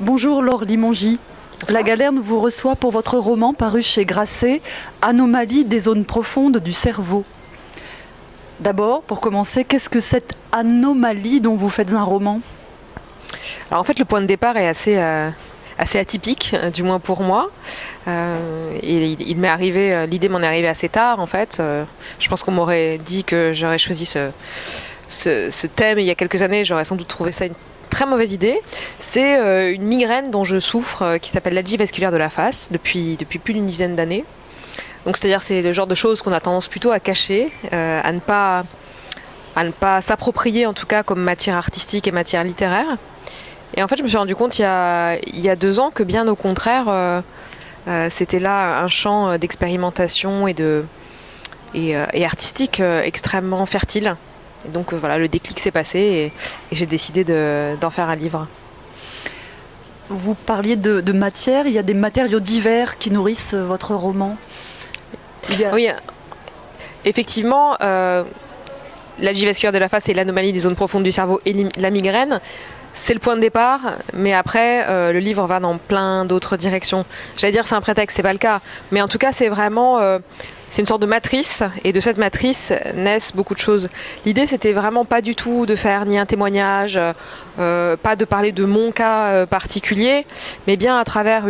Bonjour Laure Limongi. La Galerne vous reçoit pour votre roman paru chez Grasset, Anomalie des zones profondes du cerveau. D'abord, pour commencer, qu'est-ce que cette anomalie dont vous faites un roman ? Alors en fait, le point de départ est assez atypique, du moins pour moi. Il m'est arrivé, l'idée m'en est arrivée assez tard en fait. Je pense qu'on m'aurait dit que j'aurais choisi ce thème il y a quelques années, j'aurais sans doute trouvé ça une très mauvaise idée. C'est une migraine dont je souffre qui s'appelle l'algie vasculaire de la face depuis plus d'une dizaine d'années. Donc c'est-à-dire c'est le genre de choses qu'on a tendance plutôt à cacher, à ne pas s'approprier en tout cas comme matière artistique et matière littéraire. Et en fait je me suis rendu compte il y a 2 ans que bien au contraire c'était là un champ d'expérimentation et artistique extrêmement fertile. Et donc voilà, le déclic s'est passé et j'ai décidé d'en faire un livre. Vous parliez de matière, il y a des matériaux divers qui nourrissent votre roman. Oui, effectivement, l'algie vasculaire de la face et l'anomalie des zones profondes du cerveau et la migraine, c'est le point de départ, mais après, le livre va dans plein d'autres directions. J'allais dire c'est un prétexte, c'est pas le cas, mais en tout cas c'est vraiment... c'est une sorte de matrice, et de cette matrice naissent beaucoup de choses. L'idée, c'était vraiment pas du tout de faire ni un témoignage, pas de parler de mon cas particulier, mais bien à travers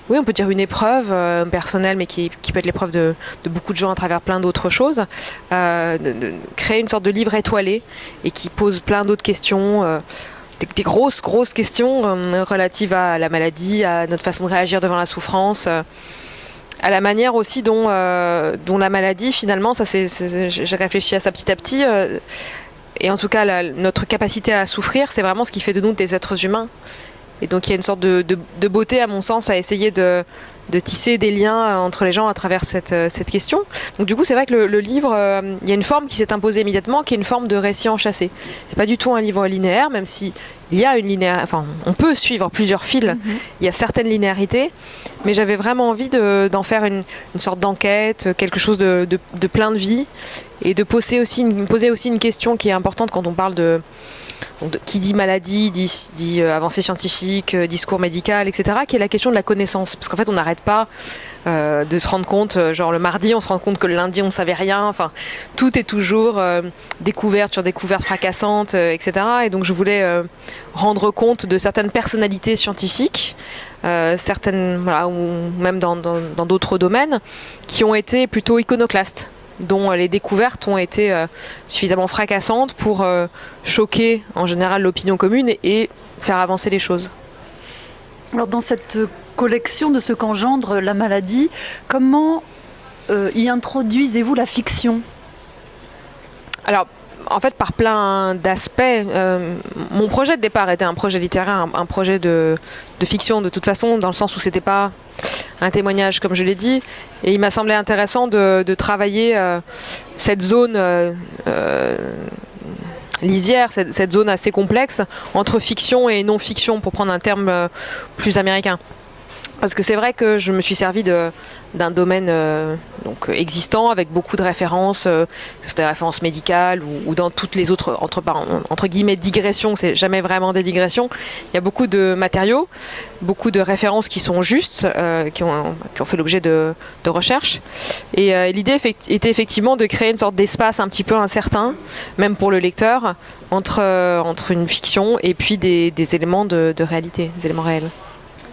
oui, on peut dire une épreuve personnelle, mais qui peut être l'épreuve de beaucoup de gens à travers plein d'autres choses, de créer une sorte de livre étoilé, et qui pose plein d'autres questions, des grosses questions relatives à la maladie, à notre façon de réagir devant la souffrance, à la manière aussi dont la maladie, finalement, j'ai réfléchi à ça petit à petit, et en tout cas notre capacité à souffrir, c'est vraiment ce qui fait de nous des êtres humains. Et donc il y a une sorte de beauté, à mon sens, à essayer de tisser des liens entre les gens à travers cette question. Donc du coup, c'est vrai que le livre, il y a une forme qui s'est imposée immédiatement, qui est une forme de récit enchâssé. C'est pas du tout un livre linéaire, même si il y a on peut suivre plusieurs fils. Il y a certaines linéarités, mais j'avais vraiment envie d'en faire une sorte d'enquête, quelque chose de plein de vie, et de poser aussi une question qui est importante quand on parle qui dit maladie, dit avancée scientifique, discours médical, etc., qui est la question de la connaissance. Parce qu'en fait, on n'arrête pas de se rendre compte, genre le mardi, on se rend compte que le lundi, on ne savait rien. Enfin, tout est toujours découverte sur découverte fracassante, etc. Et donc, je voulais rendre compte de certaines personnalités scientifiques, certaines, ou même dans d'autres domaines, qui ont été plutôt iconoclastes, dont les découvertes ont été suffisamment fracassantes pour choquer en général l'opinion commune et faire avancer les choses. Alors dans cette collection de ce qu'engendre la maladie, comment y introduisez-vous la fiction ? Alors, en fait, par plein d'aspects, mon projet de départ était un projet littéraire, un projet de fiction de toute façon, dans le sens où c'était pas un témoignage, comme je l'ai dit, et il m'a semblé intéressant de travailler cette zone lisière, cette zone assez complexe entre fiction et non-fiction, pour prendre un terme plus américain. Parce que c'est vrai que je me suis servi d'un domaine existant, avec beaucoup de références, que ce soit des références médicales ou dans toutes les autres, entre guillemets, digressions, c'est jamais vraiment des digressions. Il y a beaucoup de matériaux, beaucoup de références qui sont justes, qui ont fait l'objet de recherches. Et l'idée était effectivement de créer une sorte d'espace un petit peu incertain, même pour le lecteur, entre une fiction et puis des éléments de réalité, des éléments réels.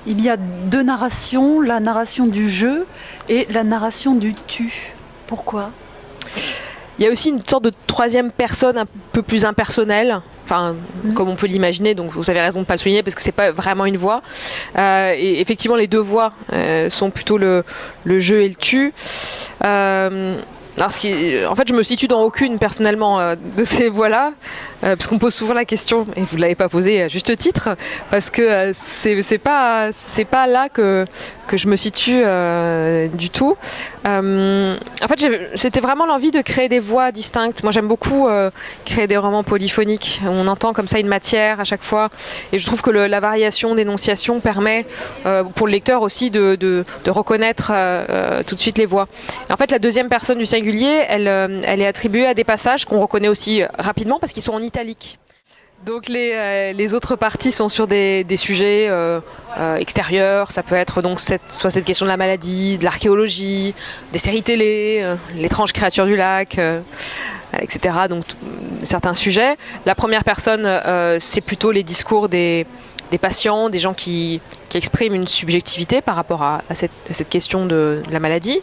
Il y a 2 narrations, la narration du jeu et la narration du tu. Pourquoi ? Il y a aussi une sorte de 3e personne un peu plus impersonnelle, comme on peut l'imaginer, donc vous avez raison de ne pas le souligner parce que c'est pas vraiment une voix. Et effectivement, les 2 voix sont plutôt le jeu et le tu. En fait, je me situe dans aucune personnellement de ces voix-là, parce qu'on pose souvent la question, et vous ne l'avez pas posée à juste titre, parce que c'est pas là que je me situe du tout. En fait, c'était vraiment l'envie de créer des voix distinctes. Moi, j'aime beaucoup créer des romans polyphoniques. On entend comme ça une matière à chaque fois, et je trouve que la variation d'énonciation permet pour le lecteur aussi de reconnaître tout de suite les voix. Et en fait, la 2e personne du singulier, elle est attribuée à des passages qu'on reconnaît aussi rapidement parce qu'ils sont en italique. Donc les autres parties sont sur des sujets extérieurs. Ça peut être donc soit cette question de la maladie, de l'archéologie, des séries télé, l'étrange créature du lac, etc. Donc certains sujets. La première personne, c'est plutôt les discours des patients, des gens qui expriment une subjectivité par rapport à cette question de la maladie.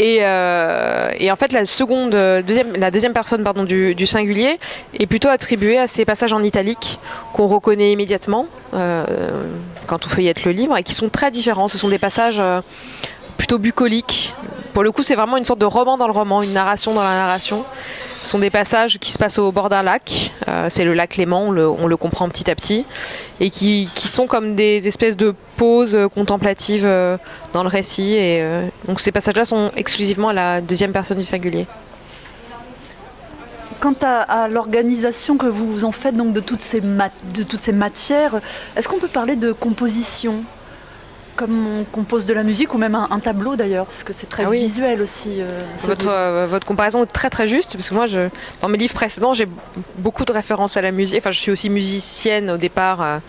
Et en fait, la deuxième personne du singulier est plutôt attribuée à ces passages en italique qu'on reconnaît immédiatement quand on feuillette le livre et qui sont très différents. Ce sont des passages plutôt bucoliques. Pour le coup, c'est vraiment une sorte de roman dans le roman, une narration dans la narration. Ce sont des passages qui se passent au bord d'un lac. C'est le lac Léman, on le comprend petit à petit. Et qui sont comme des espèces de pauses contemplatives dans le récit. Et donc ces passages-là sont exclusivement à la deuxième personne du singulier. Quant à l'organisation que vous en faites donc, de toutes ces matières, est-ce qu'on peut parler de composition ? Comme on compose de la musique ou même un tableau d'ailleurs, parce que c'est très visuel aussi. Votre comparaison est très très juste, parce que moi, dans mes livres précédents, j'ai beaucoup de références à la musique. Enfin, je suis aussi musicienne au départ,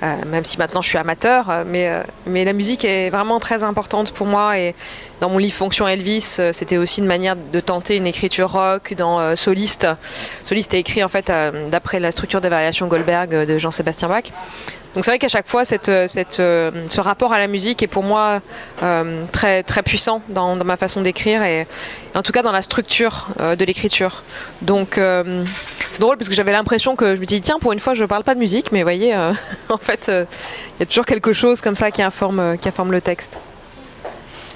même si maintenant je suis amateur, mais la musique est vraiment très importante pour moi. Et dans mon livre Fonction Elvis, c'était aussi une manière de tenter une écriture rock. Dans Soliste est écrit en fait d'après la structure des variations Goldberg de Jean-Sébastien Bach. Donc c'est vrai qu'à chaque fois, ce rapport à la musique est pour moi très, très puissant dans ma façon d'écrire et en tout cas dans la structure de l'écriture. Donc c'est drôle parce que j'avais l'impression que je me dis tiens, pour une fois je ne parle pas de musique, mais vous voyez, en fait il y a toujours quelque chose comme ça qui informe le texte.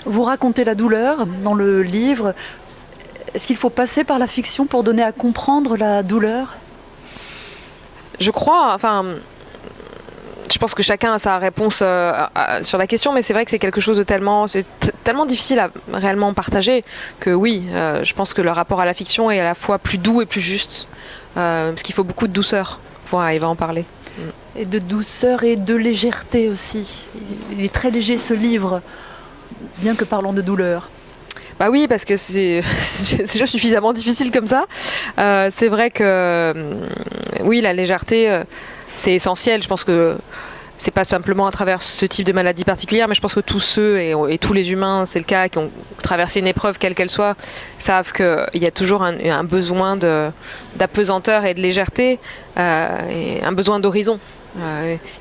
Vous racontez la douleur dans le livre. Est-ce qu'il faut passer par la fiction pour donner à comprendre la douleur ? Je crois, je pense que chacun a sa réponse sur la question, mais c'est vrai que c'est quelque chose de tellement difficile à réellement partager que oui, je pense que le rapport à la fiction est à la fois plus doux et plus juste, parce qu'il faut beaucoup de douceur pour arriver à en parler. Et de douceur et de légèreté aussi. Il est très léger ce livre, bien que parlant de douleur. Bah oui, parce que c'est déjà suffisamment difficile comme ça. C'est vrai que oui, la légèreté, c'est essentiel. Je pense que c'est pas simplement à travers ce type de maladie particulière, mais je pense que tous ceux et tous les humains, c'est le cas, qui ont traversé une épreuve quelle qu'elle soit, savent qu'il y a toujours un besoin d'apesanteur et de légèreté, et un besoin d'horizon,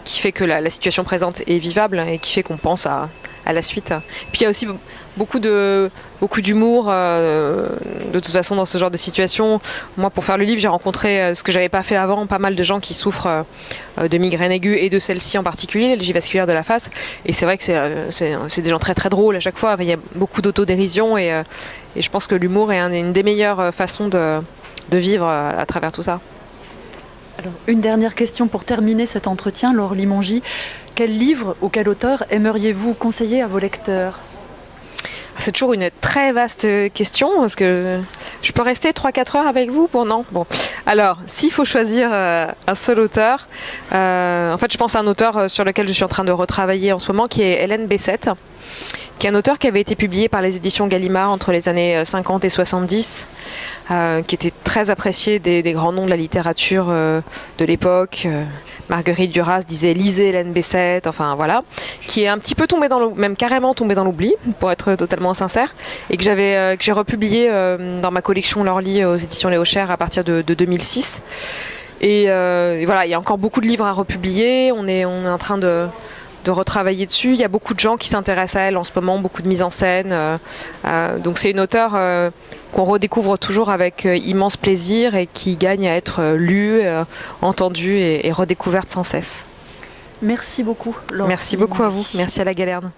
qui fait que la situation présente est vivable et qui fait qu'on pense à la suite. Puis il y a aussi beaucoup d'humour de toute façon dans ce genre de situation. Moi, pour faire le livre, j'ai rencontré ce que j'avais pas fait avant, pas mal de gens qui souffrent de migraines aiguës et de celle-ci en particulier, l'algie vasculaire de la face. Et c'est vrai que c'est des gens très très drôles à chaque fois. Il y a beaucoup d'autodérision et je pense que l'humour est une des meilleures façons de vivre à travers tout ça. Alors, une dernière question pour terminer cet entretien, Laure Limongi. Quel livre ou quel auteur aimeriez-vous conseiller à vos lecteurs ? C'est toujours une très vaste question, parce que je peux rester 3-4 heures avec vous pour non ? Bon. Alors, s'il faut choisir un seul auteur, en fait je pense à un auteur sur lequel je suis en train de retravailler en ce moment, qui est Hélène Bessette, qui est un auteur qui avait été publié par les éditions Gallimard entre les années 50 et 70, qui était très apprécié des grands noms de la littérature de l'époque. Marguerite Duras disait lisez Hélène Bessette, enfin voilà, qui est un petit peu même carrément tombé dans l'oubli, pour être totalement sincère, et que j'ai republié dans ma collection L'Orly aux éditions Léo Cher à partir de 2006. Et voilà, il y a encore beaucoup de livres à republier, on est en train de retravailler dessus. Il y a beaucoup de gens qui s'intéressent à elle en ce moment, beaucoup de mises en scène. Donc c'est une auteure qu'on redécouvre toujours avec immense plaisir et qui gagne à être lue, entendue et redécouverte sans cesse. Merci beaucoup, Laure. Merci beaucoup à vous. Merci à la Galerne.